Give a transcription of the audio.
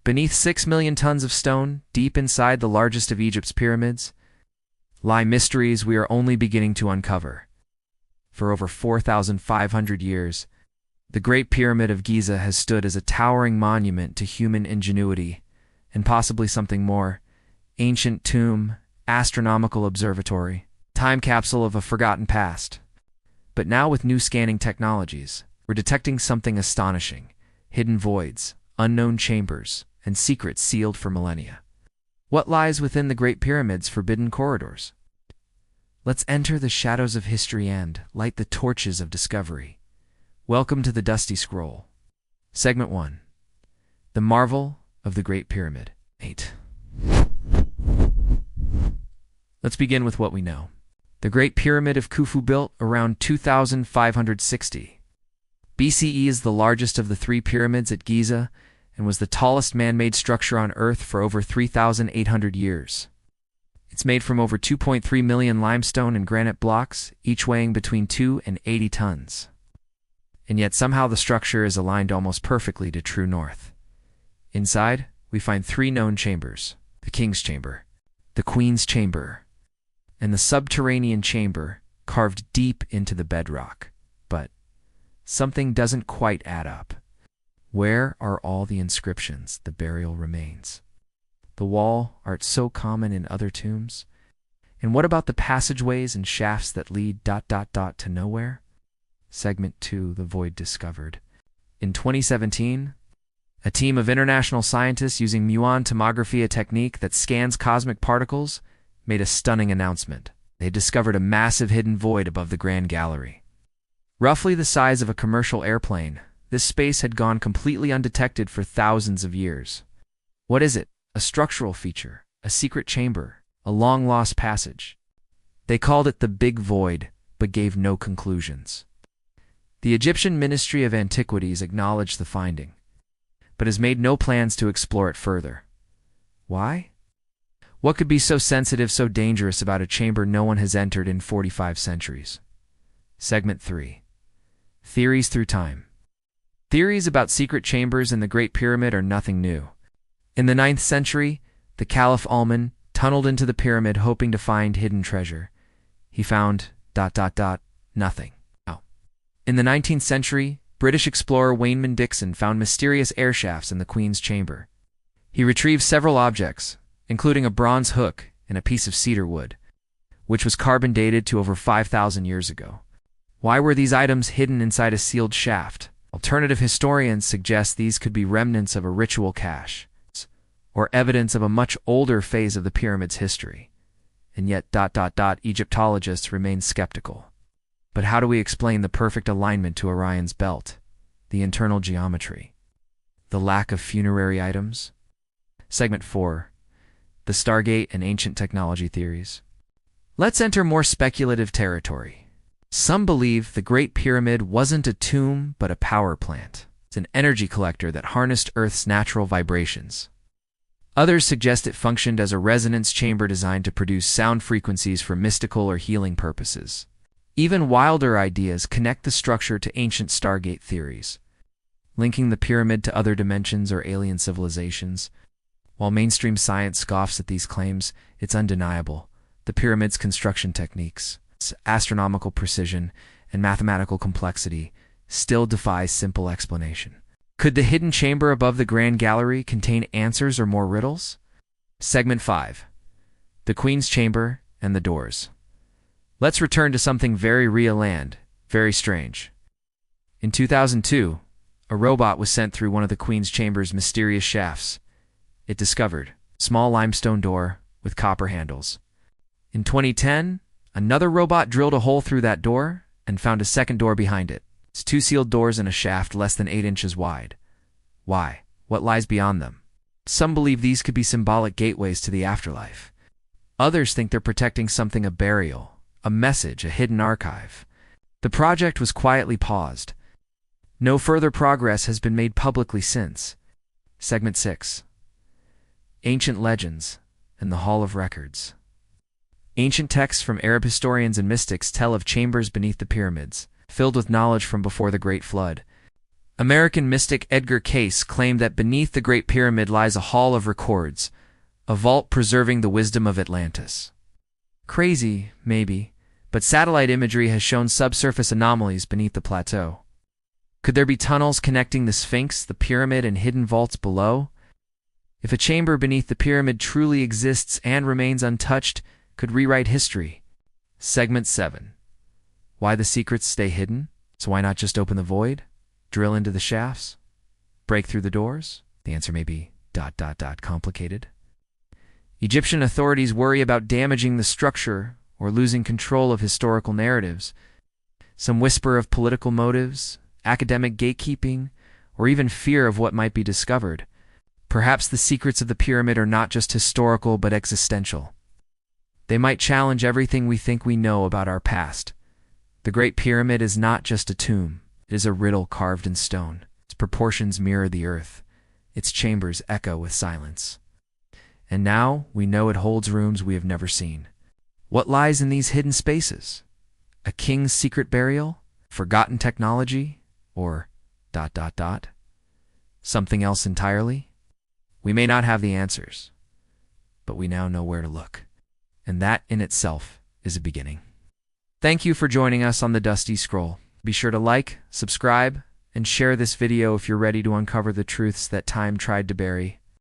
Beneath 6 million tons of stone, deep inside the largest of Egypt's pyramids, lie mysteries we are only beginning to uncover. For over 4,500 years, the Great Pyramid of Giza has stood as a towering monument to human ingenuity, and possibly something more: ancient tomb, astronomical observatory, time capsule of a forgotten past. But now with new scanning technologies, we're detecting something astonishing: hidden voids, unknown chambers, and secrets sealed for millennia. What lies within the Great Pyramid's forbidden corridors? Let's enter the shadows of history and light the torches of discovery. Welcome to the Dusty Scroll. Segment 1. The Marvel of the Great Pyramid. 8. Let's begin with what we know. The Great Pyramid of Khufu, built around 2560 BCE, is the largest of the three pyramids at Giza and was the tallest man-made structure on Earth for over 3,800 years. It's made from over 2.3 million limestone and granite blocks, each weighing between 2 and 80 tons. And yet somehow the structure is aligned almost perfectly to true north. Inside, we find three known chambers: the King's Chamber, the Queen's Chamber, and the subterranean chamber carved deep into the bedrock. But something doesn't quite add up. Where are all the inscriptions, the burial remains, the wall art so common in other tombs? And what about the passageways and shafts that lead ... to nowhere? Segment 2, The Void Discovered. In 2017, a team of international scientists using muon tomography, a technique that scans cosmic particles, made a stunning announcement. They discovered a massive hidden void above the Grand Gallery. Roughly the size of a commercial airplane, this space had gone completely undetected for thousands of years. What is it? A structural feature, a secret chamber, a long-lost passage? They called it the Big Void, but gave no conclusions. The Egyptian Ministry of Antiquities acknowledged the finding, but has made no plans to explore it further. Why? What could be so sensitive, so dangerous about a chamber no one has entered in 45 centuries? Segment 3. Theories through time. Theories about secret chambers in the Great Pyramid are nothing new. In the 9th century, the Caliph Alman tunneled into the pyramid hoping to find hidden treasure. He found ... nothing. In the 19th century, British explorer Wayneman Dixon found mysterious air shafts in the Queen's Chamber. He retrieved several objects, including a bronze hook and a piece of cedar wood, which was carbon dated to over 5,000 years ago. Why were these items hidden inside a sealed shaft? Alternative historians suggest these could be remnants of a ritual cache, or evidence of a much older phase of the pyramid's history. And yet ... Egyptologists remain skeptical. But how do we explain the perfect alignment to Orion's belt, the internal geometry, the lack of funerary items? Segment 4. The Stargate and Ancient Technology Theories. Let's enter more speculative territory. Some believe the Great Pyramid wasn't a tomb but a power plant. It's an energy collector that harnessed Earth's natural vibrations. Others suggest it functioned as a resonance chamber designed to produce sound frequencies for mystical or healing purposes. Even wilder ideas connect the structure to ancient Stargate theories, linking the pyramid to other dimensions or alien civilizations. While mainstream science scoffs at these claims, it's undeniable: the pyramid's construction techniques, its astronomical precision, and mathematical complexity still defies simple explanation. Could the hidden chamber above the Grand Gallery contain answers or more riddles? Segment 5. The Queen's Chamber and the Doors. Let's return to something very real and very strange. In 2002, a robot was sent through one of the Queen's Chamber's mysterious shafts. It discovered a small limestone door with copper handles. In 2010, another robot drilled a hole through that door and found a second door behind it. It's two sealed doors in a shaft less than 8 inches wide. Why? What lies beyond them? Some believe these could be symbolic gateways to the afterlife. Others think they're protecting something: a burial, a message, a hidden archive. The project was quietly paused. No further progress has been made publicly since. Segment 6. Ancient Legends and the Hall of Records. Ancient texts from Arab historians and mystics tell of chambers beneath the pyramids, filled with knowledge from before the Great Flood. American mystic Edgar Cayce claimed that beneath the Great Pyramid lies a hall of records, a vault preserving the wisdom of Atlantis. Crazy, maybe, but satellite imagery has shown subsurface anomalies beneath the plateau. Could there be tunnels connecting the Sphinx, the pyramid, and hidden vaults below? If a chamber beneath the pyramid truly exists and remains untouched, could rewrite history. Segment 7. Why the secrets stay hidden? So why not just open the void? Drill into the shafts? Break through the doors? The answer may be ... complicated. Egyptian authorities worry about damaging the structure or losing control of historical narratives. Some whisper of political motives, academic gatekeeping, or even fear of what might be discovered. Perhaps the secrets of the pyramid are not just historical but existential. They might challenge everything we think we know about our past. The Great Pyramid is not just a tomb. It is a riddle carved in stone. Its proportions mirror the earth. Its chambers echo with silence. And now we know it holds rooms we have never seen. What lies in these hidden spaces? A king's secret burial? Forgotten technology? Or ... something else entirely? We may not have the answers, but we now know where to look. And that in itself is a beginning. Thank you for joining us on the Dusty Scroll. Be sure to like, subscribe, and share this video if you're ready to uncover the truths that time tried to bury.